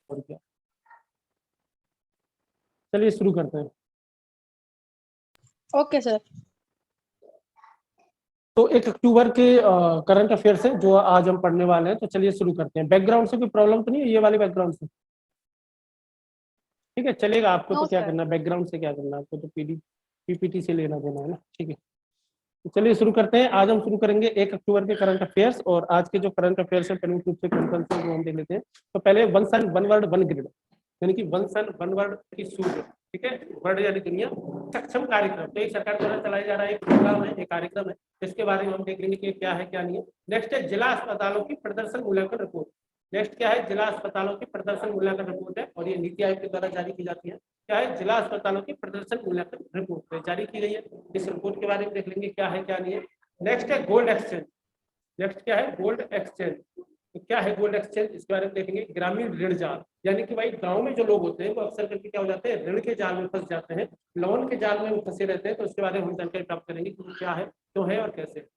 और क्या। चलिए शुरू करते हैं। Okay sir. तो 1 अक्टूबर के करंट अफेयर्स है जो आज हम पढ़ने वाले हैं। तो चलिए शुरू करते हैं। बैकग्राउंड से कोई प्रॉब्लम तो नहीं है? ये वाले बैकग्राउंड से ठीक है, चलेगा। आपको नो तो क्या सर। करना है, बैकग्राउंड से क्या करना है, आपको तो पीपीटी से लेना देना है ना। ठीक है, तो चलिए शुरू करते हैं। आज हम शुरू करेंगे 1 अक्टूबर के करंट अफेयर्स। और आज के जो करंट अफेयर्स है प्रमुख रूप से कौन से जो हम देख लेते हैं। तो पहले one sun one world one grid, यानी कि वन सन वन वर्ड की सूर्य, ठीक है, वर्ड यानी दुनिया सक्षम कार्यक्रम। तो एक सरकार द्वारा चलाया जा रहा है, एक प्रोग्राम है, एक कार्यक्रम है, जिसके बारे में हम देख लेंगे कि क्या है क्या नहीं है। नेक्स्ट है जिला अस्पतालों की प्रदर्शन मूल्यांकन रिपोर्ट। नेक्स्ट क्या है, जिला अस्पतालों की प्रदर्शन मूल्यांकन रिपोर्ट है, और ये नीति आयोग के द्वारा जारी की जाती है। क्या है, जिला अस्पतालों की प्रदर्शन मूल्यांकन रिपोर्ट जारी की गई है। इस रिपोर्ट के बारे में देख लेंगे क्या है क्या नहीं है। नेक्स्ट है गोल्ड एक्सचेंज। नेक्स्ट क्या है, गोल्ड एक्सचेंज। तो क्या है गोल्ड एक्सचेंज, इसके बारे में देखेंगे। ग्रामीण ऋण जाल, यानी कि भाई गांव में जो लोग होते हैं वो अक्सर करके क्या हो जाते हैं, ऋण के जाल में फंस जाते हैं, लोन के जाल में वो फंसे रहते हैं। तो उसके बारे में हम जानकारी प्राप्त करेंगे कि क्या है, क्यों है और कैसे।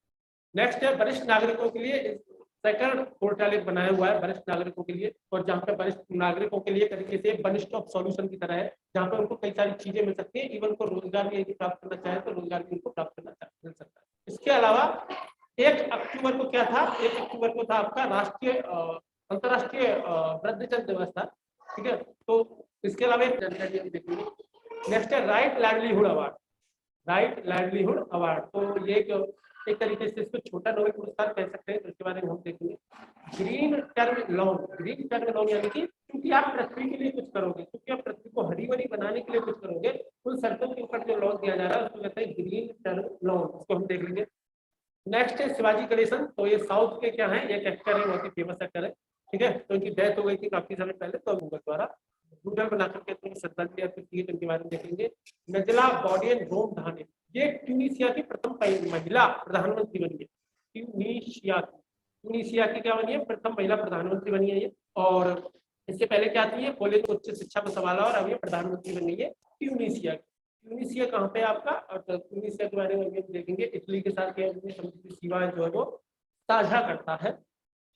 नेक्स्ट है वरिष्ठ नागरिकों के लिए सेकंड पोर्टल एक बनाया हुआ है वरिष्ठ नागरिकों के लिए, और जहाँ पे वरिष्ठ नागरिकों के लिए तरीके से वन स्टॉप सॉल्यूशन की तरह है, जहाँ पे उनको कई सारी चीजें मिल सकती है। इवन को रोजगार भी यदि प्राप्त करना चाहे तो रोजगार भी उनको प्राप्त करना मिल सकता है। इसके अलावा 1 अक्टूबर को क्या था, 1 अक्टूबर को था आपका राष्ट्रीय अंतर्राष्ट्रीय वृद्धजन दिवस था। ठीक है, तो इसके अलावा एक जानकारी अभी देखेंगे। नेक्स्ट है right livelihood award. Right livelihood award, तो ये एक तरीके से इसको छोटा नोबेल पुरस्कार कह सकते हैं। तो इसके बारे में हम देखेंगे। Green term loan, green term loan यानी कि क्योंकि आप पृथ्वी के लिए कुछ करोगे, क्योंकि आप पृथ्वी को हरी भरी बनाने के लिए कुछ करोगे, उन शर्तों के ऊपर जो लोन दिया जा रहा है उसको कहते हैं ग्रीन टर्म लोन। उसको हम देख लेंगे। नेक्स्ट है शिवाजी गणेशन। तो ये साउथ के क्या है, एक एक्टर है, बहुत ही फेमस एक्टर है। ठीक है, तो इनकी डेथ हो गई थी काफी समय पहले, तो गूगल द्वारा डूडल बनाकर के श्रद्धांजलि अर्पित की, तो इनके बारे में देखेंगे। नजला बॉडियन रोम धाने, ये ट्यूनिसिया की प्रथम महिला प्रधानमंत्री बनी है। ट्यूनिसिया की क्या बनी है, प्रथम महिला प्रधानमंत्री बनी है ये। और इससे पहले क्या थी, ये कॉलेज उच्च शिक्षा को संभाला और अब ये प्रधानमंत्री बन गई है ट्यूनिसिया की। ट्यूनिसिया कहाँ पे आपका, और ट्यूनिसिया के बारे में देखेंगे। इटली के साथ समुद्री सीमाएं जो है वो साझा करता है।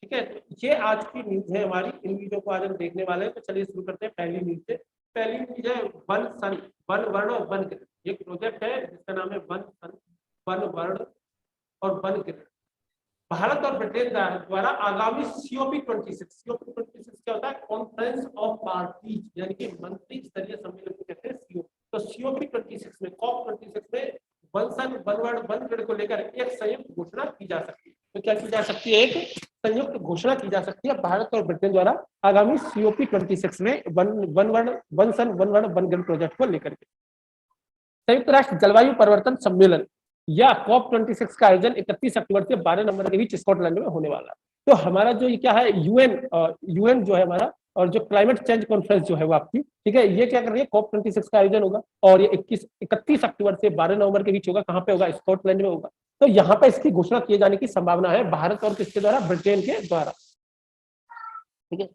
ठीक है, तो ये आज की न्यूज है हमारी। इन न्यूजों को आज हम देखने वाले हैं। तो चलिए शुरू करते हैं पहली न्यूज से। पहली न्यूज है वन सन वन वर्ड और वन ग्रिड। ये प्रोजेक्ट है जिसका नाम है वन सन वन वर्ड और वन ग्रिड। भारत और ब्रिटेन द्वारा आगामी COP26 क्या होता है, कॉन्फ्रेंस ऑफ पार्टीज, यानी कि मंत्री स्तरीय सम्मेलन को कहते हैं CO। तो COP26 में COP26 में one sun one world one grid को लेकर एक संयुक्त घोषणा की जा सकती है। तो क्या की जा सकती है, एक संयुक्त घोषणा की जा सकती है भारत और ब्रिटेन द्वारा आगामी COP26 में one sun one world one grid project को लेकर के। संयुक्त राष्ट्र जलवायु परिवर्तन सम्मेलन या COP26 का आयोजन 31 अक्टूबर से 12 नवंबर के बीच स्कॉटलैंड में होने वाला है। तो हमारा जो ये क्या है, यूएन जो है हमारा, और जो क्लाइमेट चेंज कॉन्फ्रेंस जो है वो आपकी, ठीक है, ये क्या कर रही है, COP26 का आयोजन होगा, और ये 31 अक्टूबर से 12 नवंबर के बीच होगा। कहाँ पे होगा, स्कॉटलैंड में होगा। तो यहाँ पे इसकी घोषणा किए जाने की संभावना है भारत और किसके द्वारा, ब्रिटेन के द्वारा। ठीक है,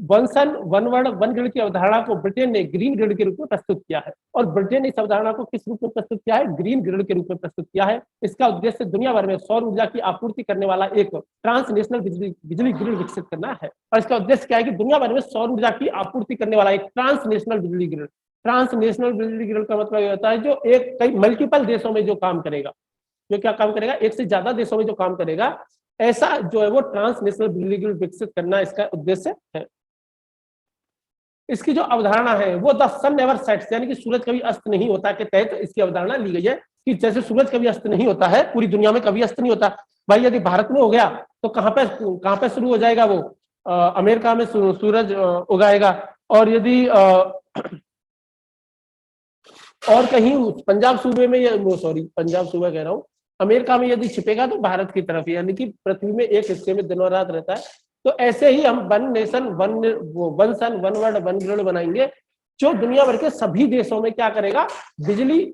one sun one world one grid की अवधारणा को ब्रिटेन ने ग्रीन ग्रिड के रूप में प्रस्तुत किया है। और ब्रिटेन ने इस अवधारणा को किस रूप में प्रस्तुत किया है, ग्रीन ग्रिड के रूप में प्रस्तुत किया है। इसका उद्देश्य दुनिया भर में सौर ऊर्जा की आपूर्ति करने वाला एक ट्रांसनेशनल बिजली ग्रिड विकसित करना है। और इसका उद्देश्य क्या है कि दुनिया भर में सौर ऊर्जा की आपूर्ति करने वाला एक ट्रांसनेशनल बिजली ग्रिड। ट्रांसनेशनल बिजली ग्रिड का मतलब होता है जो एक कई मल्टीपल देशों में जो काम करेगा, जो क्या काम करेगा, एक से ज्यादा देशों में जो काम करेगा, ऐसा जो है वो ट्रांसनेशनल बिजली ग्रिड विकसित करना इसका उद्देश्य है। इसकी जो अवधारणा है वो द सन नेवर सेट्स, यानी कि सूरज कभी अस्त नहीं होता के तहत इसकी अवधारणा ली गई है। कि जैसे सूरज कभी अस्त नहीं होता है, पूरी दुनिया में कभी अस्त नहीं होता भाई, यदि भारत में हो गया तो कहाँ पे शुरू हो जाएगा वो, अमेरिका में सूरज उगाएगा। और यदि और कहीं पंजाब सूबे में, सॉरी पंजाब सूबा कह रहा हूँ, अमेरिका में यदि छिपेगा तो भारत की तरफ, यानी कि पृथ्वी में एक हिस्से में दिनों रात रहता है। तो ऐसे ही हम one nation one sun one world one grid बनाएंगे, जो दुनिया भर के सभी देशों में क्या करेगा, बिजली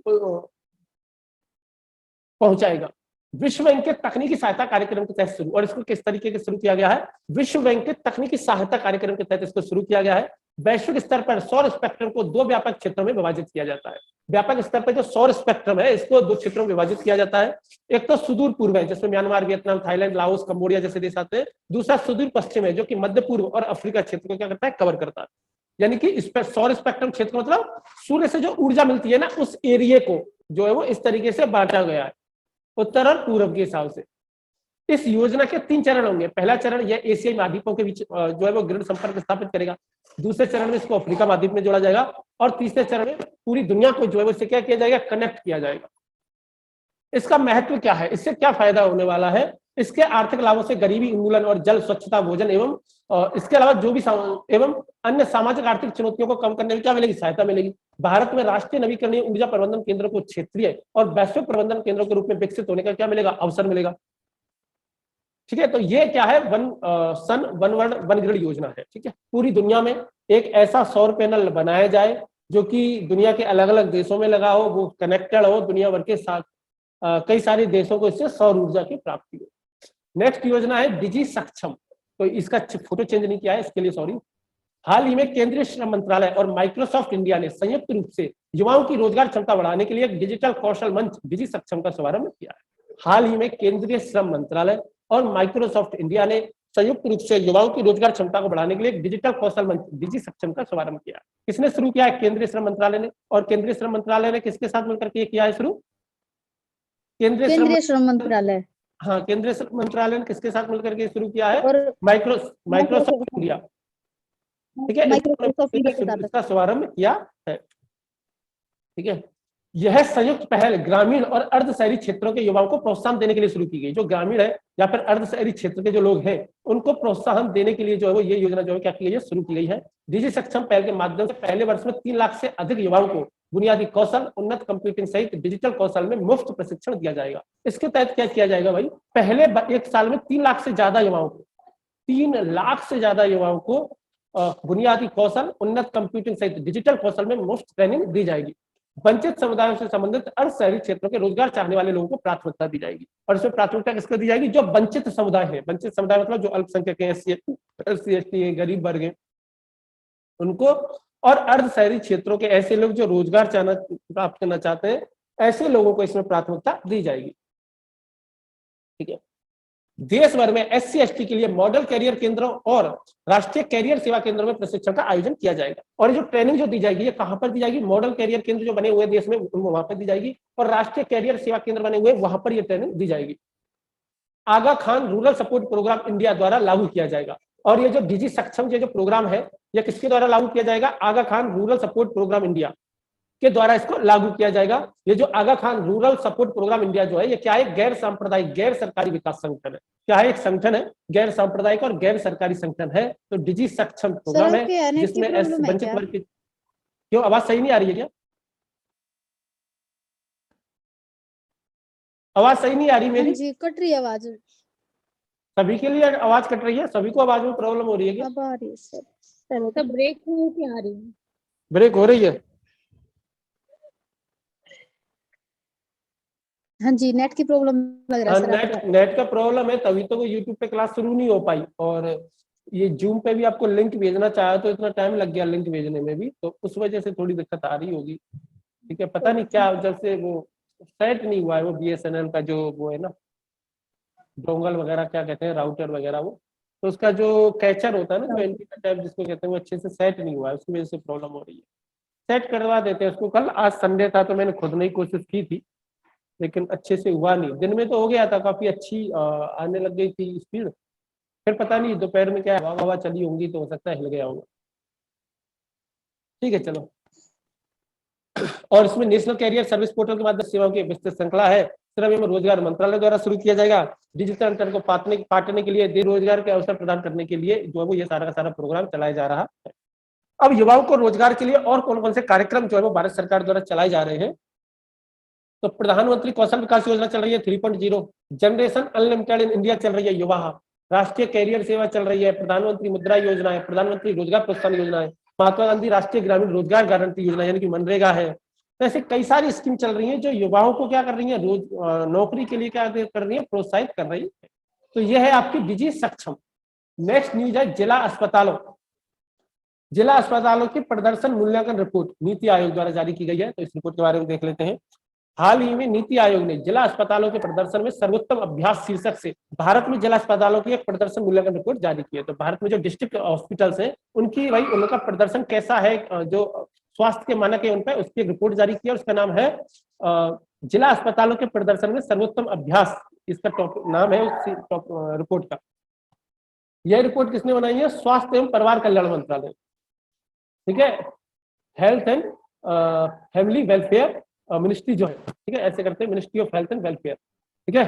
पहुंचाएगा। विश्व बैंक के तकनीकी सहायता कार्यक्रम के तहत शुरू, और इसको किस तरीके से शुरू किया गया है, विश्व बैंक के तकनीकी सहायता कार्यक्रम के तहत इसको शुरू किया गया है। वैश्विक स्तर पर सौर स्पेक्ट्रम को दो व्यापक क्षेत्रों में विभाजित किया जाता है। व्यापक स्तर पर जो सौर स्पेक्ट्रम है इसको दो क्षेत्रों में विभाजित किया जाता है। एक तो सुदूर पूर्व है जिसमें Myanmar, Vietnam, Thailand, Laos, Cambodia जैसे देश आते हैं। दूसरा सुदूर पश्चिम है जो कि मध्य पूर्व और अफ्रीका क्षेत्र को क्या करता है, कवर करता है। यानी कि इस पर सौर स्पेक्ट्रम क्षेत्र मतलब सूर्य से जो ऊर्जा मिलती है ना, उस एरिया को जो है वो इस तरीके से बांटा गया है उत्तर और पूर्व के हिसाब से। इस योजना के 3 चरण होंगे। पहला चरण यह एशियाई महाद्वीपों के बीच जो है वो ग्रिड संपर्क स्थापित करेगा। दूसरे चरण में इसको अफ्रीका महाद्वीप में जोड़ा जाएगा और तीसरे चरण में पूरी दुनिया को जो है वो इससे क्या किया जाएगा, कनेक्ट किया जाएगा। इसका महत्व क्या है, इससे क्या फायदा होने वाला है? इसके आर्थिक लाभों से गरीबी उन्मूलन और जल, स्वच्छता, भोजन एवं इसके अलावा जो भी एवं अन्य सामाजिक आर्थिक चुनौतियों को कम करने में क्या मिलेगी, सहायता मिलेगी। भारत में राष्ट्रीय नवीकरणीय ऊर्जा प्रबंधन केंद्र को क्षेत्रीय और वैश्विक प्रबंधन केंद्रों के रूप में विकसित होने का क्या मिलेगा, अवसर मिलेगा। ठीक है, तो ये क्या है, sun one world one grid योजना है। ठीक है, पूरी दुनिया में एक ऐसा सौर पैनल बनाया जाए जो कि दुनिया के अलग अलग देशों में लगा हो, वो कनेक्टेड हो दुनिया भर के साथ, कई सारे देशों को इससे सौर ऊर्जा की प्राप्ति हो। नेक्स्ट योजना है डिजी सक्षम। तो इसका फोटो चेंज नहीं किया है, इसके लिए सॉरी। हाल ही में केंद्रीय श्रम मंत्रालय और माइक्रोसॉफ्ट इंडिया ने संयुक्त रूप से युवाओं की रोजगार क्षमता बढ़ाने के लिए एक डिजिटल कौशल मंच डिजी सक्षम का शुभारंभ किया है। हाल ही में केंद्रीय श्रम मंत्रालय और माइक्रोसॉफ्ट इंडिया ने संयुक्त रूप से युवाओं की रोजगार क्षमता को बढ़ाने के लिए एक डिजिटल कौशल मंच डिजी सक्षम का शुभारंभ किया। किसने शुरू किया है? केंद्रीय श्रम मंत्रालय ने। और केंद्रीय श्रम मंत्रालय ने किसके साथ मिलकर के किया है शुरू? केंद्रीय श्रम मंत्रालय। हाँ, केंद्रीय श्रम मंत्रालय ने किसके साथ मिलकर के शुरू किया है? और माइक्रोसॉफ्ट इंडिया। ठीक है, इसका शुभारंभ किया है। ठीक है, यह संयुक्त पहल ग्रामीण और अर्ध शहरी क्षेत्रों के युवाओं को प्रोत्साहन देने के लिए शुरू की गई। जो ग्रामीण है या फिर अर्ध शहरी क्षेत्र के जो लोग हैं उनको प्रोत्साहन देने के लिए जो है वो ये योजना जो है क्या की गई है, शुरू की गई है। डिजी सक्षम पहल के माध्यम से पहले वर्ष में 3 लाख से अधिक युवाओं को बुनियादी कौशल, उन्नत कंप्यूटिंग सहित डिजिटल कौशल में मुफ्त प्रशिक्षण दिया जाएगा। इसके तहत क्या किया जाएगा भाई, पहले 1 साल में 3 लाख से ज्यादा युवाओं को 3 लाख से ज्यादा युवाओं को बुनियादी कौशल, उन्नत कंप्यूटिंग सहित डिजिटल कौशल में मुफ्त ट्रेनिंग दी जाएगी। वंचित समुदायों से संबंधित अर्ध शहरी क्षेत्रों के रोजगार चाहने वाले लोगों को प्राथमिकता दी जाएगी। और इसमें प्राथमिकता किसको दी जाएगी? जो वंचित समुदाय है। वंचित समुदाय मतलब जो अल्पसंख्यक है, SC ST है, गरीब वर्ग है, उनको, और अर्ध शहरी क्षेत्रों के ऐसे लोग जो रोजगार प्राप्त करना चाहते हैं, ऐसे लोगों को इसमें प्राथमिकता दी जाएगी। ठीक है, देश भर में SC ST के लिए मॉडल कैरियर केंद्रों और राष्ट्रीय कैरियर सेवा केंद्रों में प्रशिक्षण का आयोजन किया जाएगा। और ये जो ट्रेनिंग जो दी जाएगी ये कहां पर दी जाएगी? मॉडल कैरियर केंद्र जो बने हुए देश में उनको वहां पर दी जाएगी, और राष्ट्रीय कैरियर सेवा केंद्र बने हुए वहां पर ये ट्रेनिंग दी जाएगी। Aga Khan rural support programme India द्वारा लागू किया जाएगा। और ये जो डिजी सक्षम जो प्रोग्राम है ये किसके द्वारा लागू किया जाएगा? Aga Khan rural support programme India के द्वारा इसको लागू किया जाएगा। ये जो Aga Khan rural support programme India जो है ये क्या है? गैर सांप्रदायिक गैर सरकारी विकास संगठन है। क्या है? एक संगठन है, गैर सांप्रदायिक और गैर सरकारी संगठन है। तो डिजी सक्षम प्रोग्राम है जिसमें वंचित वर्ग की, क्यों आवाज सही नहीं आ रही है? क्या आवाज सही नहीं आ रही मेरी? जी, कट रही है आवाज। सभी के लिए आवाज कट रही है? सभी को आवाज में प्रॉब्लम हो रही है क्या? अब आ रही है सर, पहले तो ब्रेक हो के आ रही है। ब्रेक हो रही है? हाँ जी, नेट की प्रॉब्लम लग रहा है सर। नेट का प्रॉब्लम है, तभी तो वो यूट्यूब पे क्लास शुरू नहीं हो पाई। और ये जूम पे भी आपको लिंक भेजना चाहा तो इतना टाइम लग गया लिंक भेजने में भी, तो उस वजह से थोड़ी दिक्कत आ रही होगी। ठीक है, पता नहीं क्या जैसे वो सेट नहीं हुआ है वो BSNL का जो वो है ना डोंगल वगैरह क्या कहते हैं, राउटर वगैरह, वो तो उसका जो कैचर होता है ना, जो एंटीना टाइप जिसको कहते हैं, वो अच्छे से सेट नहीं हुआ है, उसकी वजह से प्रॉब्लम हो रही है। सेट करवा देते हैं उसको कल। आज संडे था तो मैंने खुद ने ही कोशिश की थी लेकिन अच्छे से हुआ नहीं। दिन में तो हो गया था, काफी अच्छी आने लग गई थी स्पीड। फिर पता नहीं दोपहर में क्या हवा चली होंगी तो हो सकता है हिल गया होगा। ठीक है, चलो। और इसमें नेशनल कैरियर सर्विस पोर्टल के माध्यम से सेवाओं की विस्तृत श्रृंखला है। श्रम एवं रोजगार मंत्रालय द्वारा शुरू किया जाएगा। डिजिटल अंतर को पाटने के लिए, रोजगार के अवसर प्रदान करने के लिए जो है वो ये सारा का सारा प्रोग्राम चलाया जा रहा है। अब युवाओं को रोजगार के लिए और कौन कौन से कार्यक्रम जो है वो भारत सरकार द्वारा चलाए जा रहे हैं? तो प्रधानमंत्री कौशल विकास योजना चल रही है 3.0, जनरेशन अनलिमिटेड इन इंडिया चल रही है युवा, राष्ट्रीय कैरियर सेवा चल रही है, प्रधानमंत्री मुद्रा योजना है, प्रधानमंत्री रोजगार प्रोत्साहन योजना है, महात्मा गांधी राष्ट्रीय ग्रामीण रोजगार गारंटी योजना यानी कि मनरेगा है। तो ऐसे कई सारी स्कीम चल रही है जो युवाओं को क्या कर रही है, रोज नौकरी के लिए क्या कर रही है, प्रोत्साहित कर रही है। तो यह है आपकी डिजी सक्षम। नेक्स्ट न्यूज है जिला अस्पतालों। जिला अस्पतालों की प्रदर्शन मूल्यांकन रिपोर्ट नीति आयोग द्वारा जारी की गई है, तो इस रिपोर्ट के बारे में देख लेते हैं। हाल ही में नीति आयोग ने जिला अस्पतालों के प्रदर्शन में सर्वोत्तम अभ्यास शीर्षक से भारत में जिला अस्पतालों की एक प्रदर्शन मूल्यांकन रिपोर्ट जारी की है। तो भारत में जो डिस्ट्रिक्ट हॉस्पिटल्स हैं उनकी भाई उनका प्रदर्शन कैसा है, जो स्वास्थ्य के मानक है उन पर, उसकी एक रिपोर्ट जारी की है। उसका नाम है जिला अस्पतालों के प्रदर्शन में सर्वोत्तम अभ्यास, इसका नाम है उस रिपोर्ट का। यह रिपोर्ट किसने बनाई है? स्वास्थ्य एवं परिवार कल्याण मंत्रालय, ठीक है, health and family welfare ministry जो है, ठीक है, ऐसे करते हैं, ministry of health and welfare, ठीक है,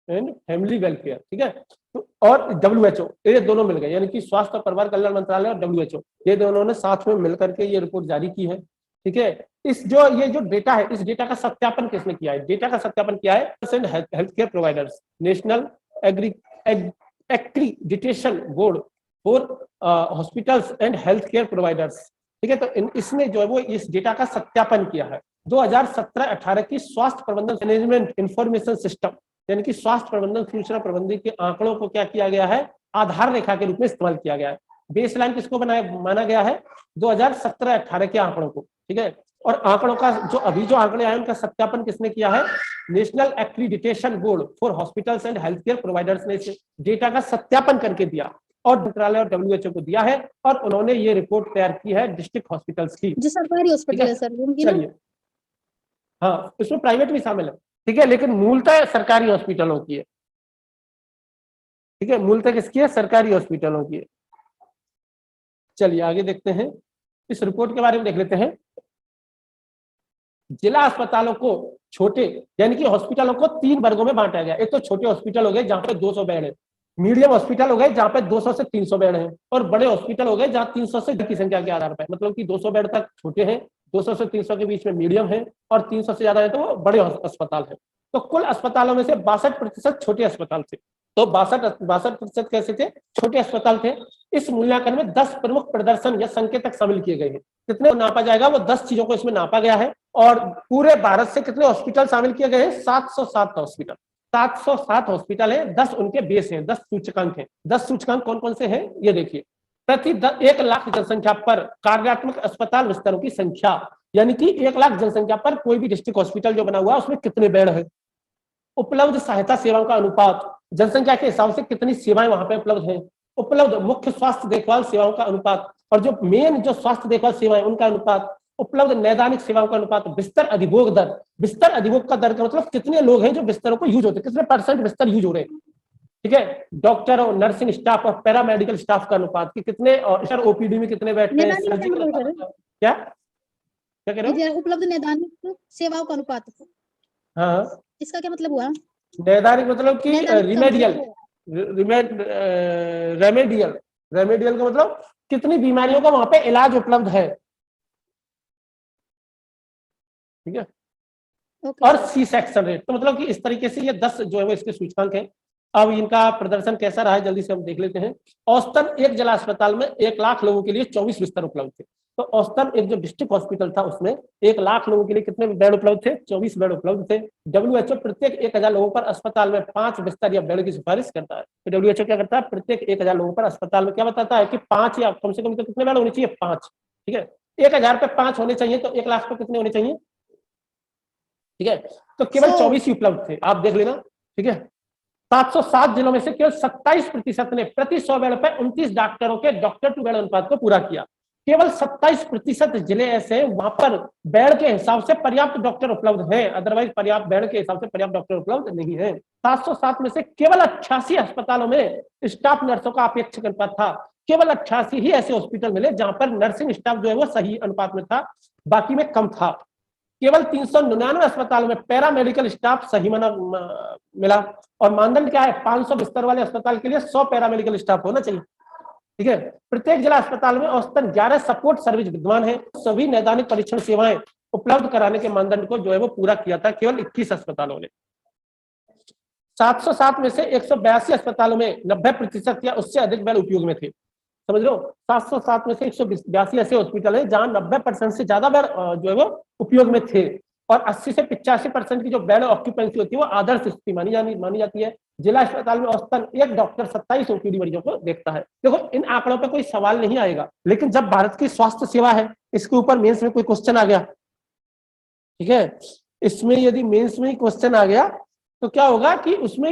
एंड फैमिली वेलफेयर, ठीक है। तो और WHO, ये दोनों मिल गए, यानी कि स्वास्थ्य और परिवार कल्याण मंत्रालय और WHO, ये दोनों ने साथ में मिलकर के ये रिपोर्ट जारी की है, ठीक है। ये जो डेटा है, इस डेटा का सत्यापन किसने किया है? डेटा का सत्यापन किया है health care providers, national accreditation board for hospitals and health care providers, ठीक है। तो इसने जो है वो इस डेटा का सत्यापन किया है। 2017-18 की स्वास्थ्य प्रबंधन मैनेजमेंट इंफॉर्मेशन सिस्टम, यानी कि स्वास्थ्य प्रबंधन सूचना प्रबंधन के आंकड़ों को क्या किया गया है? आधार रेखा के रूप में इस्तेमाल किया गया है। बेसलाइन किसको माना गया है? 2017-18 के आंकड़ों को, ठीक है। और आंकड़ों का जो आंकड़े आए उनका सत्यापन किसने किया है? National accreditation board for hospitals and health care providers ने इस डेटा का सत्यापन करके दिया और मंत्रालय और WHO को दिया है, और उन्होंने ये रिपोर्ट तैयार की है डिस्ट्रिक्ट हॉस्पिटल्स की, जो सरकारी हॉस्पिटल है सर उनकी ना। चलिए, हाँ, इसमें प्राइवेट भी शामिल है, ठीक है, लेकिन मूलतः सरकारी हॉस्पिटलों की है, ठीक है, मूलतः किसकी है? सरकारी हॉस्पिटलों की है। चलिए आगे देखते हैं, इस रिपोर्ट के बारे में देख लेते हैं। जिला अस्पतालों को छोटे, यानी कि हॉस्पिटलों को 3 वर्गों में बांटा गया। एक तो छोटे हॉस्पिटल हो गए जहां पे 200 बेड है, मीडियम हॉस्पिटल हो गए जहां पे 200 से 300 बेड है, और बड़े हॉस्पिटल हो गए जहां 300 से की संख्या के आधार पर, मतलब कि 200 बेड तक छोटे हैं, 200 से 300 के बीच में मीडियम है, और 300 से ज्यादा है तो वो बड़े अस्पताल है। तो कुल अस्पतालों में से 62% छोटे अस्पताल थे। तो 62% कैसे थे? छोटे अस्पताल थे। इस मूल्यांकन में 10 प्रमुख प्रदर्शन या संकेतक शामिल किए गए हैं। कितने नापा जाएगा? वो 10 चीजों को इसमें नापा गया है। और पूरे भारत से कितने हॉस्पिटल शामिल किए गए हैं? 707 हॉस्पिटल। 707 हॉस्पिटल है, 10 उनके बेस हैं, 10 सूचकांक हैं। 10 सूचकांक कौन कौन से हैं ये देखिए। प्रति 1 लाख जनसंख्या पर कार्यात्मक अस्पताल बिस्तरों की संख्या, यानी कि 1 लाख जनसंख्या पर कोई भी डिस्ट्रिक्ट हॉस्पिटल जो बना हुआ है उसमें कितने बेड है। उपलब्ध सहायता सेवाओं का अनुपात, जनसंख्या के हिसाब से कितनी सेवाएं वहां पे उपलब्ध हैं। उपलब्ध मुख्य स्वास्थ्य देखभाल सेवाओं का अनुपात, और जो मेन जो स्वास्थ्य देखभाल सेवाएं उनका अनुपात। उपलब्ध नैदानिक सेवाओं का अनुपात। बिस्तर अधिभोग दर, बिस्तर अधिभोग का दर का मतलब कितने लोग हैं जो बिस्तरों को यूज होते हैं, कितने % बिस्तर यूज हो रहे हैं, ठीक है। डॉक्टर और नर्सिंग स्टाफ और पैरामेडिकल स्टाफ का अनुपात कि कितने, और OPD में कितने बैठते हैं, क्या क्या कह रहे हो? उपलब्ध नैदानिक सेवाओं का अनुपात, हाँ, इसका क्या मतलब हुआ? नैदानिक मतलब कि रिमेडियल, रेमेडियल का मतलब कितनी बीमारियों का वहां पे इलाज उपलब्ध है, ठीक है। और सी सेक्शन रेट, तो मतलब कि इस तरीके से ये 10 जो है वो इसके सूचकांक हैं। अब इनका प्रदर्शन कैसा रहा है जल्दी से हम देख लेते हैं। औसतन एक जिला अस्पताल में 1 लाख लोगों के लिए 24 बिस्तर उपलब्ध थे। तो औसतन एक जो डिस्ट्रिक्ट हॉस्पिटल था उसमें 1 लाख लोगों के लिए कितने बेड उपलब्ध थे? 24 बेड उपलब्ध थे। WHO प्रत्येक 1000 लोगों पर अस्पताल में 5 बिस्तर या बेड की सिफारिश करता है। तो WHO क्या करता है? प्रत्येक 1000 लोगों पर अस्पताल में क्या बताता है कि 5 या कम से कम तो कितने बेड होने चाहिए? 5, ठीक है। 1000 पे 5 होने चाहिए, तो 1 लाख पे कितने होने चाहिए? ठीक है, तो केवल 24 ही उपलब्ध थे, आप देख लेना, ठीक है। 707 जिलों में से केवल 27% ने प्रति 100 बेड पर 29 डॉक्टरों के डॉक्टर टू बेड अनुपात को पूरा किया। केवल 27% जिले ऐसे हैं वहां पर बेड के हिसाब से पर्याप्त डॉक्टर उपलब्ध हैं, अदरवाइज पर्याप्त बेड के हिसाब से पर्याप्त डॉक्टर उपलब्ध नहीं है। 707 में से केवल 88 अस्पतालों में स्टाफ नर्सों का अपेक्षित अनुपात था। केवल 88 ही ऐसे हॉस्पिटल मिले जहां पर नर्सिंग स्टाफ जो है वो सही अनुपात में था, बाकी में कम था। केवल 399 अस्पतालों में पैरामेडिकल स्टाफ सही मिला। और मानदंड क्या है? 500 बिस्तर वाले अस्पताल के लिए 100 पैरामेडिकल स्टाफ होना चाहिए, ठीक है। प्रत्येक जिला अस्पताल में औसतन 11 सपोर्ट सर्विस विद्यमान है। सभी नैदानिक परीक्षण सेवाएं उपलब्ध कराने के मानदंड को जो है वो पूरा किया था केवल 21 अस्पतालों ने। 707 में से 182 अस्पतालों में 90% या उससे अधिक बेड उपयोग में थे, समझ लो। 707 में से 182 ऐसे हॉस्पिटल है जहां 90% से ज्यादा बेड जो है वो उपयोग में थे। और 80 से 85% की जो बेड ऑक्यूपेंसी होती है वो आदर्श स्थिति मानी जाती है। जिला अस्पताल में औसतन एक डॉक्टर 27 ओपीडी मरीजों को देखता है। देखो इन आंकड़ों पे कोई सवाल नहीं आएगा, लेकिन जब भारत की स्वास्थ्य सेवा है, इसके ऊपर मेंस में कोई क्वेश्चन आ गया, ठीक है, इसमें यदि मेंस में क्वेश्चन आ गया तो क्या होगा कि उसमें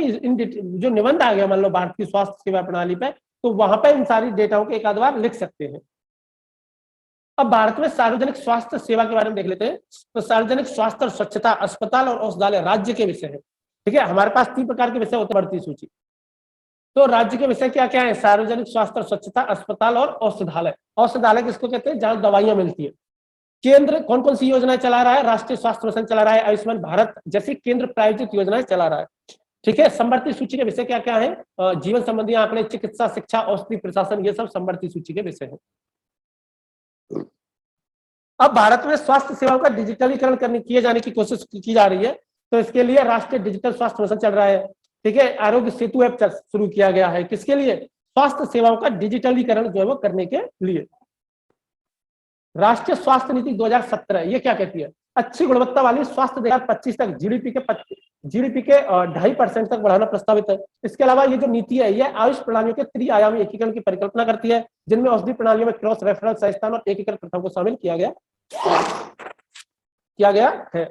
जो निबंध आ गया मान लो भारत की स्वास्थ्य सेवा प्रणाली पे, तो वहां पे इन सारी डेटाओं को एक आध बार लिख सकते हैं। अब भारत में सार्वजनिक स्वास्थ्य सेवा के बारे में देख लेते हैं। तो सार्वजनिक स्वास्थ्य और स्वच्छता, अस्पताल और औषधालय राज्य के विषय है। ठीक है, हमारे पास 3 प्रकार के विषय होते हैं बढ़ती सूची। तो राज्य के विषय क्या क्या है? सार्वजनिक स्वास्थ्य और स्वच्छता, अस्पताल और औषधालय। औषधालय किसको कहते हैं? जहां दवाइयां मिलती है। केंद्र कौन कौन सी योजनाएं चला रहा है? राष्ट्रीय स्वास्थ्य मिशन चला रहा है, आयुष्मान भारत जैसी केंद्र प्रायोजित योजनाएं चला रहा है। ठीक है, समवर्ती सूची के विषय क्या क्या है? जीवन संबंधी आंकड़े, चिकित्सा, शिक्षा, औषधि प्रशासन, ये सब समवर्ती सूची के विषय है। अब भारत में स्वास्थ्य सेवाओं का डिजिटलीकरण किए जाने की कोशिश की जा रही है। तो इसके लिए राष्ट्रीय डिजिटल स्वास्थ्य मिशन चल रहा है। ठीक है, आरोग्य सेतु ऐप शुरू किया गया है। किसके लिए? स्वास्थ्य सेवाओं का डिजिटलीकरण जो है वो करने के लिए। राष्ट्रीय स्वास्थ्य नीति 2017 ये क्या कहती है? अच्छी गुणवत्ता वाली स्वास्थ्य 2025 तक जीडीपी के 2.5% तक बढ़ाना प्रस्तावित है। इसके अलावा ये जो नीति है ये आयुष प्रणालियों के त्रिआयामी एकीकरण की परिकल्पना करती है, जिनमें औषधि प्रणालियों में क्रॉस रेफरेंस, सहिष्णुता और एकीकरण प्रथाओं को शामिल किया गया है।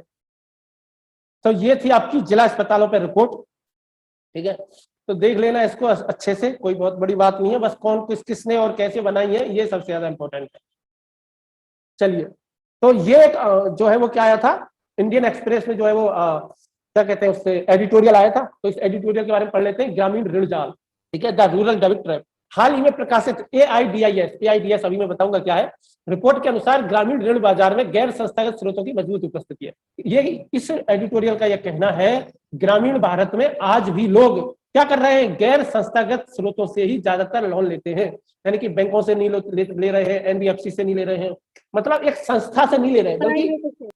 तो ये थी आपकी जिला अस्पतालों पर रिपोर्ट। ठीक है, तो देख लेना इसको अच्छे से, कोई बहुत बड़ी बात नहीं है, बस कौन किसने और कैसे बनाई है ये सबसे ज्यादा इंपॉर्टेंट है। चलिए, तो ये जो है वो क्या आया था इंडियन एक्सप्रेस में, जो है वो क्या कहते हैं उससे एडिटोरियल आया था। तो इस एडिटोरियल के बारे में पढ़ लेते हैं। ग्रामीण ऋण जाल, ठीक है, द रूरल डेबिट ट्रैप। हाल ही में प्रकाशित एआईडीआईएस अभी मैं बताऊंगा क्या है, रिपोर्ट के अनुसार ग्रामीण ऋण बाजार में गैर संस्थागत स्रोतों की मजबूत उपस्थिति है। ये इस एडिटोरियल का यह कहना है, ग्रामीण भारत में आज भी लोग क्या कर रहे हैं? गैर संस्थागत स्रोतों से ही ज्यादातर लोन लेते हैं। यानी कि बैंकों से नहीं ले रहे हैं, एनबीएफसी से नहीं ले रहे हैं, मतलब एक संस्था से नहीं ले रहे हैं, बल्कि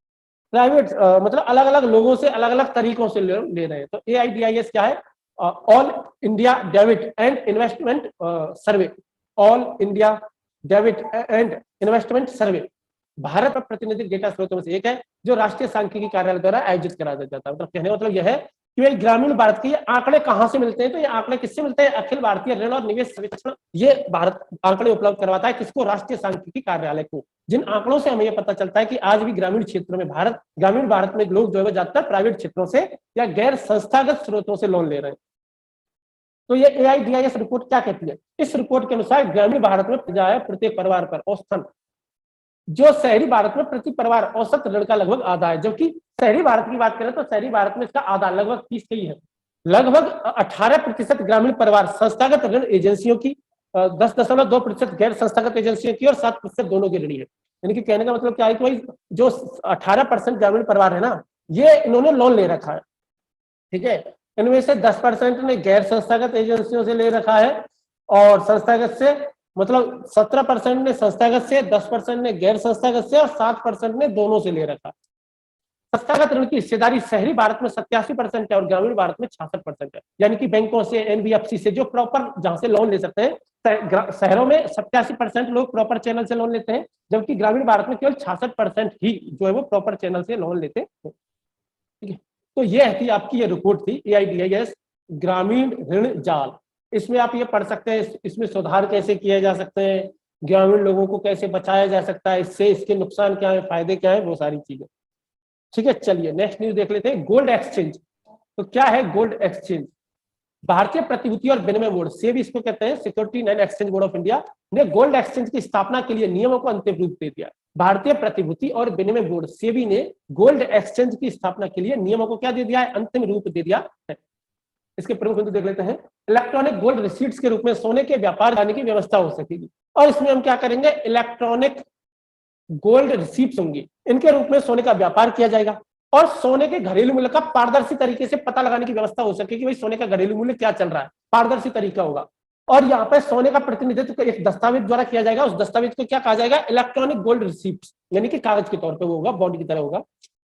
प्राइवेट मतलब अलग अलग लोगों से अलग अलग तरीकों से ले रहे हैं। तो एआईडीआईएस क्या है? All India debit and investment survey. All India debit and investment survey Bharat में प्रतिनिधि डेटा स्रोतों में से एक है, जो राष्ट्रीय सांख्यिकी कार्यालय द्वारा आयोजित कराया जाता है। मतलब कहने का मतलब यह है कि ग्रामीण भारत के ये आंकड़े कहां से मिलते हैं? तो ये आंकड़े किससे मिलते हैं? अखिल भारतीय ऋण और निवेश सर्वेक्षण ये भारत आंकड़े उपलब्ध करवाता है। किसको? राष्ट्रीय सांख्यिकी कार्यालय को। जिन आंकड़ों से हमें यह पता चलता है कि आज भी ग्रामीण क्षेत्रों में ग्रामीण भारत में लोग जो है ज्यादातर प्राइवेट क्षेत्रों से या गैर संस्थागत स्रोतों से लोन ले रहे हैं। तो ये एआईडीआईएस रिपोर्ट क्या कहती है? इस रिपोर्ट के अनुसार ग्रामीण भारत में प्रत्येक परिवार पर औसतन, जो शहरी भारत में प्रति परिवार औसत ऋण का लगभग आधा है, जबकि शहरी भारत की बात करें तो शहरी भारत में इसका आधा लगभग 30 ही है। लगभग 18% ग्रामीण परिवार संस्थागत ऋण एजेंसियों की, 10.2% गैर संस्थागत एजेंसियों की और 7% दोनों की ऋणी है। यानी कि कहने का मतलब क्या है कि भाई जो 18% ग्रामीण परिवार है ना, ये इन्होंने लोन ले रखा है। ठीक है, इनमें से 10% ने गैर संस्थागत एजेंसियों से ले रखा है और संस्थागत से, मतलब 17% ने संस्थागत से, 10% ने गैर संस्थागत से और 7% ने दोनों से ले रखा। संस्थागत ऋण की हिस्सेदारी शहरी भारत में 87% है और ग्रामीण भारत में 66% है। यानी कि बैंकों से, एनबीएफसी से जो प्रॉपर जहां से लोन ले सकते हैं, शहरों में 87% लोग प्रॉपर चैनल से लोन लेते हैं, जबकि ग्रामीण भारत में केवल 66% ही जो है वो प्रॉपर चैनल से लोन लेते हैं। ठीक है, तो ये थी आपकी ये रिपोर्ट थी एआईडीआईएस ग्रामीण ऋण जाल। इसमें आप ये पढ़ सकते हैं इसमें सुधार कैसे किए जा सकते हैं, ग्रामीण लोगों को कैसे बचाया जा सकता है इससे, इसके नुकसान क्या है, फायदे क्या है, वो सारी चीजें। ठीक है, चलिए नेक्स्ट न्यूज देख लेते हैं। Gold exchange. तो क्या है गोल्ड एक्सचेंज? भारतीय प्रतिभूति और विनिमय बोर्ड, सेबी इसको कहते हैं, security and exchange board of India, ने गोल्ड एक्सचेंज की स्थापना के लिए नियमों को अंतिम रूप दे दिया। भारतीय प्रतिभूति और विनिमय बोर्ड सेबी ने गोल्ड एक्सचेंज की स्थापना के लिए नियमों को क्या दे दिया है? अंतिम रूप दे दिया है। इसके प्रमुख बिंदु देख लेते हैं। इलेक्ट्रॉनिक गोल्ड रिसीट्स के रूप में सोने के व्यापार करने की व्यवस्था हो सकेगी, और इसमें हम क्या करेंगे? इलेक्ट्रॉनिक गोल्ड रिसीट्स होंगी, इनके रूप में सोने का व्यापार किया जाएगा और सोने के घरेलू मूल्य का पारदर्शी तरीके से पता लगाने की व्यवस्था हो सकेगी। भाई सोने का घरेलू मूल्य क्या चल रहा है, पारदर्शी तरीका होगा। और यहाँ पे सोने का प्रतिनिधित्व एक दस्तावेज द्वारा किया जाएगा। उस दस्तावेज को क्या कहा जाएगा? इलेक्ट्रॉनिक गोल्ड रिसीप्ट, यानी कि कागज के तौर पे वो होगा, बॉन्ड की तरह होगा।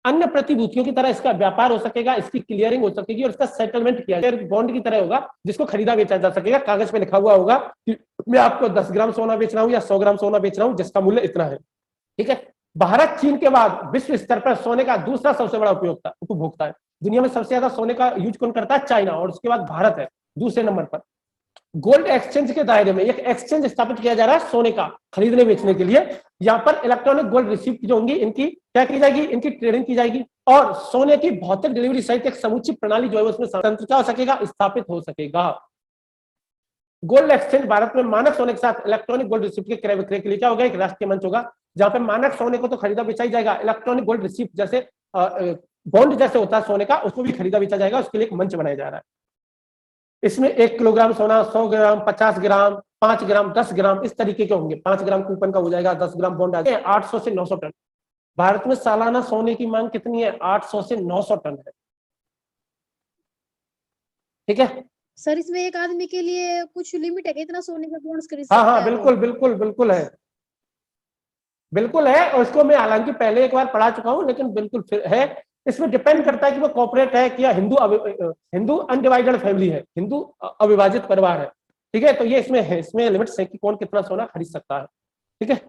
अन्य प्रतिभूतियों की तरह इसका व्यापार हो सकेगा, इसकी क्लियरिंग हो सकेगी और इसका सेटलमेंट किया जाएगा। बॉन्ड की तरह होगा जिसको खरीदा बेचा जा सकेगा, कागज पे लिखा हुआ होगा कि मैं आपको 10 ग्राम सोना बेच रहा हूँ या 100 ग्राम सोना बेच रहा हूँ जिसका मूल्य इतना है। ठीक है, भारत चीन के बाद विश्व स्तर पर सोने का दूसरा सबसे बड़ा उपभोक्ता है। दुनिया में सबसे ज्यादा सोने का यूज कौन करता है? चाइना, और उसके बाद भारत है दूसरे नंबर पर। गोल्ड एक्सचेंज के दायरे में एक एक्सचेंज स्थापित किया जा रहा है सोने का खरीदने बेचने के लिए। यहाँ पर इलेक्ट्रॉनिक गोल्ड रिसिप्ट जो होंगी इनकी क्या की जाएगी? इनकी ट्रेडिंग की जाएगी, और सोने की भौतिक डिलीवरी सहित एक समुचित प्रणाली जो है उसमें स्वतंत्रता हो सकेगा, स्थापित हो सकेगा। गोल्ड एक्सचेंज भारत में मानक सोने के साथ इलेक्ट्रॉनिक गोल्ड रिसिप्ट के क्रय विक्रय के लिए क्या होगा? एक राष्ट्रीय मंच होगा, जहां पे मानक सोने को तो खरीदा बेचा ही जाएगा, इलेक्ट्रॉनिक गोल्ड रिसिप्ट जैसे बॉन्ड जैसे होता है सोने का, उसको भी खरीदा बेचा जाएगा। उसके लिए एक मंच बनाया जा रहा है। इसमें 1 किलोग्राम सोना, 100 ग्राम, 50 ग्राम, 5 ग्राम, 10 ग्राम, इस तरीके के होंगे। 5 ग्राम कूपन का हो जाएगा, 10 ग्राम बॉन्ड आ जाएगा। 800 से 900 टन। भारत में सालाना सोने की मांग कितनी है? 800 से 900 टन है। ठीक है सर, इसमें एक आदमी के लिए कुछ लिमिट है कि इतना सोने का बॉन्ड्स खरीद हाँ सकता हाँ है? बिल्कुल बिल्कुल बिल्कुल है, बिल्कुल है। और इसको मैं हालांकि पहले एक बार पढ़ा चुका हूं, लेकिन बिल्कुल फिर है। इसमें डिपेंड करता है कि वो कॉर्पोरेट है कि हिंदू अनडिवाइडेड फैमिली है, हिंदू अविभाजित परिवार है। ठीक है, तो ये इसमें है, इसमें लिमिट्स है कि कौन कितना सोना खरीद सकता है। ठीक है,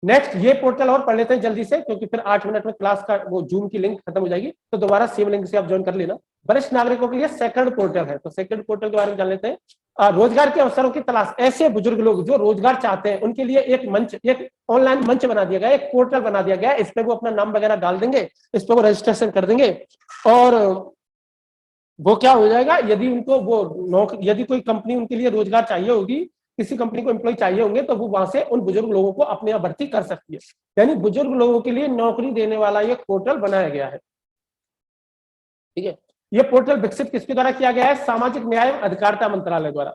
नेक्स्ट ये पोर्टल और पढ़ लेते हैं जल्दी से, क्योंकि फिर 8 मिनट में क्लास का वो जूम की लिंक खत्म हो जाएगी, तो दोबारा सेम लिंक से आप ज्वाइन कर लेना। वरिष्ठ नागरिकों के लिए सेकंड पोर्टल है, तो सेकंड पोर्टल के बारे में जान लेते हैं। रोजगार के अवसरों की तलाश, ऐसे बुजुर्ग लोग जो रोजगार चाहते हैं उनके लिए एक मंच, एक ऑनलाइन मंच बना दिया गया, एक पोर्टल बना दिया गया। इस पे वो अपना नाम वगैरह डाल देंगे, इस पे वो रजिस्ट्रेशन कर देंगे, और वो क्या हो जाएगा, यदि उनको वो यदि कोई कंपनी उनके लिए रोजगार चाहिए होगी, किसी कंपनी को एम्प्लॉय चाहिए होंगे, तो वो वहां से उन बुजुर्ग लोगों को अपने यहाँ भर्ती कर सकती है। यानी बुजुर्ग लोगों के लिए नौकरी देने वाला ये पोर्टल बनाया गया है। ठीक है, ये पोर्टल विकसित किसके द्वारा किया गया है? सामाजिक न्याय एवं अधिकारिता मंत्रालय द्वारा।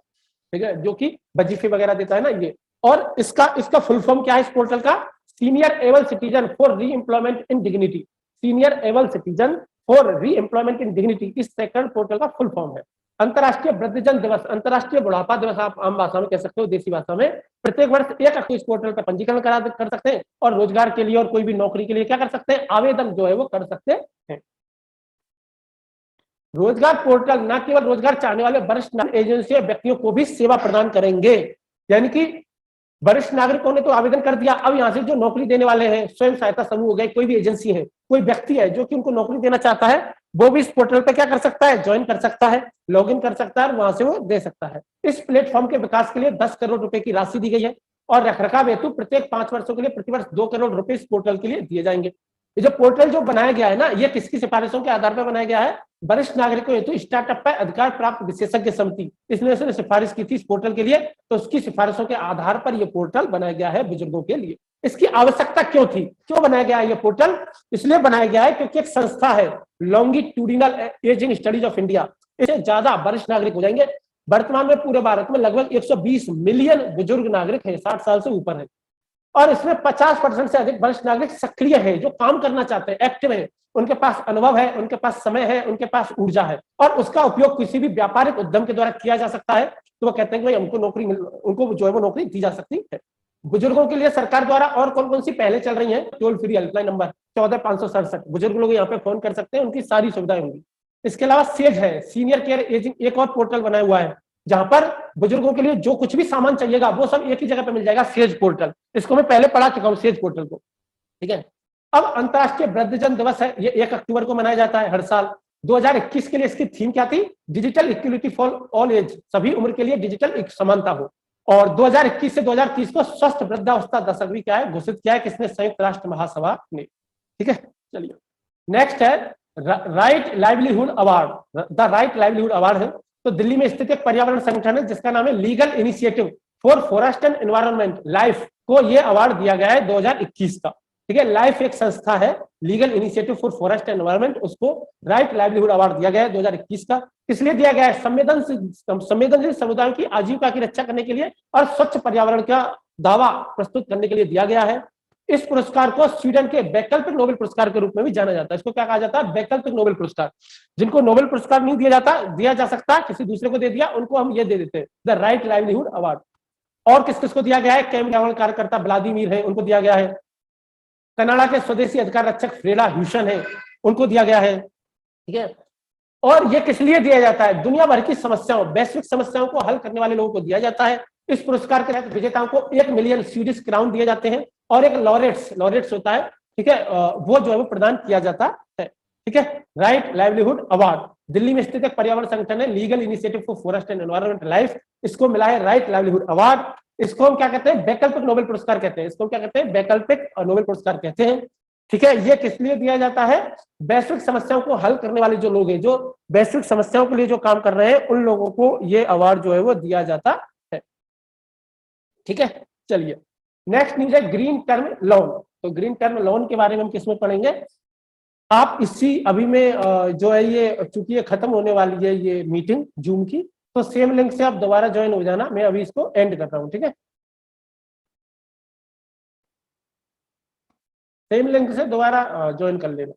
ठीक है, जो कि वजीफे वगैरह देता है ना ये। और इसका फुल फॉर्म क्या है इस पोर्टल का? सीनियर एबल सिटीजन फॉर री employment in dignity. Senior able citizen for री एम्प्लॉयमेंट इन डिग्निटी इस सेकंड पोर्टल का फुल फॉर्म है। अंतर्राष्ट्रीय वृद्धजन दिवस, अंतर्राष्ट्रीय बुढ़ापा दिवस आप आम भाषा में कह सकते हो, देसी भाषा में, प्रत्येक वर्ष 1 अक्टूबर इस पोर्टल पर पंजीकरण कर सकते हैं, और रोजगार के लिए और कोई भी नौकरी के लिए क्या कर सकते हैं? आवेदन जो है वो कर सकते हैं। रोजगार पोर्टल न केवल रोजगार चाहने वाले वरिष्ठ एजेंसी व्यक्तियों को भी सेवा प्रदान करेंगे। यानी कि वरिष्ठ नागरिकों ने तो आवेदन कर दिया, अब यहाँ से जो नौकरी देने वाले हैं, स्वयं सहायता समूह हो गए, कोई भी एजेंसी है, कोई व्यक्ति है जो कि उनको नौकरी देना चाहता है, वो भी इस पोर्टल पे क्या कर सकता है? ज्वाइन कर सकता है, लॉगिन कर सकता है, और वहां से वो दे सकता है। इस प्लेटफॉर्म के विकास के लिए 10 करोड़ रुपए की राशि दी गई है, और रखरखाव हेतु प्रत्येक 5 वर्षों के लिए प्रतिवर्ष 2 करोड़ रुपए इस पोर्टल के लिए दिए जाएंगे। ये जो पोर्टल जो बनाया गया है ना, ये किसकी सिफारिशों के आधार पर बनाया गया है? वरिष्ठ नागरिकों हेतु स्टार्टअप पर अधिकार प्राप्त विशेषज्ञ समिति, इसने उसने सिफारिश की थी इस पोर्टल के लिए, तो उसकी सिफारिशों के आधार पर यह पोर्टल बनाया गया है बुजुर्गों के लिए। इसकी आवश्यकता क्यों थी, क्यों बनाया गया है ये पोर्टल? इसलिए बनाया गया है क्योंकि एक संस्था है longitudinal ageing studies of India, इससे ज्यादा वरिष्ठ नागरिक हो जाएंगे। वर्तमान में पूरे भारत में लगभग 120 मिलियन बुजुर्ग नागरिक है, 60 साल से ऊपर है, और इसमें 50% से अधिक वरिष्ठ नागरिक सक्रिय है, जो काम करना चाहते हैं, एक्टिव है, उनके पास अनुभव है, उनके पास समय है, उनके पास ऊर्जा है, और उसका उपयोग किसी भी व्यापारिक उद्यम के द्वारा किया जा सकता है। तो वो कहते हैं कि भाई हमको नौकरी उनको जो है वो नौकरी दी जा सकती है। बुजुर्गों के लिए सरकार द्वारा और कौन कौन सी पहले चल रही है? टोल फ्री हेल्पलाइन नंबर 14567, बुजुर्ग लोग यहाँ पे फोन कर सकते हैं, उनकी सारी सुविधाएं होंगी। इसके अलावा सेज है, सीनियर केयर एजिंग, एक और पोर्टल बनाया हुआ है, जहां पर बुजुर्गों के लिए जो कुछ भी सामान चाहिएगा वो सब एक ही जगह पे मिल जाएगा, सेज पोर्टल। इसको मैं पहले पढ़ा चुका हूँ सेज पोर्टल को। ठीक है, अब अंतर्राष्ट्रीय वृद्धजन दिवस है, ये 1 अक्टूबर को मनाया जाता है हर साल। 2021 के लिए इसकी थीम क्या थी? Digital equality for all age, सभी उम्र के लिए डिजिटल समानता हो। और 2021 से 2030 को स्वस्थ वृद्धावस्था दशक भी क्या है घोषित किया है, किसने? संयुक्त राष्ट्र महासभा ने। ठीक है, चलिए नेक्स्ट है right livelihood award. The right livelihood award है, तो दिल्ली में स्थित एक पर्यावरण संगठन है जिसका नाम है legal initiative for forest and environment, life, को यह अवार्ड दिया गया है 2021 का। ठीक है, लाइफ एक संस्था है, legal initiative for forest and environment, उसको राइट लाइवलीहुड अवार्ड दिया गया है 2021 का। इसलिए दिया गया है संवेदनशील समुदायों की आजीविका की रक्षा करने के लिए और स्वच्छ पर्यावरण का दावा प्रस्तुत करने के लिए दिया गया है। इस पुरस्कार को स्वीडन के वैकल्पिक नोबेल पुरस्कार के रूप में भी जाना जाता है। इसको क्या कहा जाता है? वैकल्पिक नोबेल पुरस्कार। जिनको नोबेल पुरस्कार नहीं दिया जा सकता, किसी दूसरे को दे दिया, उनको हम ये दे देते हैं, द राइट लाइवलीहुड अवार्ड। और किस किस को दिया गया है? पर्यावरण कार्यकर्ता व्लादिमीर है, उनको दिया गया है। कनाडा के स्वदेशी अधिकार रक्षक फ्रेडा ह्यूसन है, उनको दिया गया है। ठीक है, और ये किस लिए दिया जाता है? दुनिया भर की समस्याओं, वैश्विक समस्याओं को हल करने वाले लोगों को दिया जाता है। इस पुरस्कार के तहत विजेताओं को 1 मिलियन स्वीडिश क्राउन दिए जाते हैं, और एक लॉरेट्स होता है, ठीक है, वो जो है वो प्रदान किया जाता है, ठीक है। राइट लाइवलीहुड अवार्ड दिल्ली में स्थित एक पर्यावरण संगठन है, legal initiative for forest and environment life, इसको मिला है राइट लाइवलीहुड अवार्ड। इसको हम क्या कहते हैं, वैकल्पिक नोबेल पुरस्कार कहते हैं, इसको क्या कहते हैं, वैकल्पिक नोबेल पुरस्कार कहते हैं, ठीक है। ये किस लिए दिया जाता है, वैश्विक समस्याओं को हल करने वाले जो लोग हैं, जो वैश्विक समस्याओं के लिए जो काम कर रहे हैं, उन लोगों को ये अवार्ड जो है वो दिया जाता है, ठीक है। चलिए नेक्स्ट न्यूज है ग्रीन टर्म लोन। तो ग्रीन टर्म लोन के बारे में हम किसमें पढ़ेंगे, आप इसी अभी में जो है ये, चूंकि ये खत्म होने वाली है ये मीटिंग जूम की, तो सेम लिंक से आप दोबारा ज्वाइन हो जाना, मैं अभी इसको एंड कर रहा हूं, ठीक है। सेम लिंक से दोबारा ज्वाइन कर लेना।